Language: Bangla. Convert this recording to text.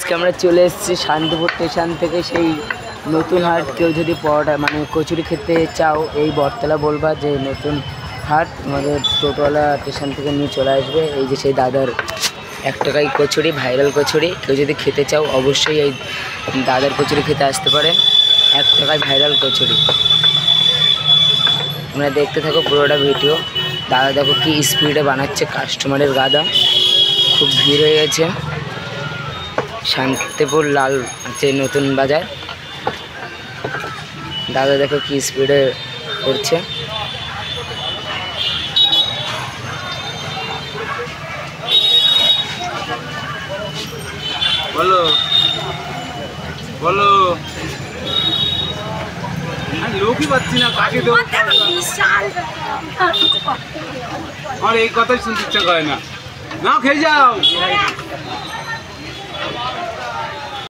আজকে আমরা চলে এসেছি শান্তিপুর স্টেশন থেকে সেই নতুন হাট। কেউ যদি পরোটা মানে কচুরি খেতে চাও এই বটতলা বলবা যে নতুন হাট, আমাদের টোটোওয়ালা স্টেশন থেকে নিয়ে চলে আসবে। এই যে সেই দাদার 1 টাকায় কচুরি, ভাইরাল কচুরি। কেউ যদি খেতে চাও অবশ্যই এই দাদার কচুরি খেতে আসতে পারেন। 1 টাকায় ভাইরাল কচুরি। তোমরা দেখতে থাকো পুরোটা ভিডিও। দাদা দেখো কি স্পিডে বানাচ্ছে, কাস্টমারের গাদা, খুব ভিড় হয়ে গেছে। শান্তিপুর লাল আছে নতুন বাজার। দাদা দেখো কি স্পিডে করছে। বলো বলো, লোকই পাচ্ছি না, কাকে দেবো? আমার এই কথাই শুনতে ইচ্ছা করে না। না খেয়ে যাও।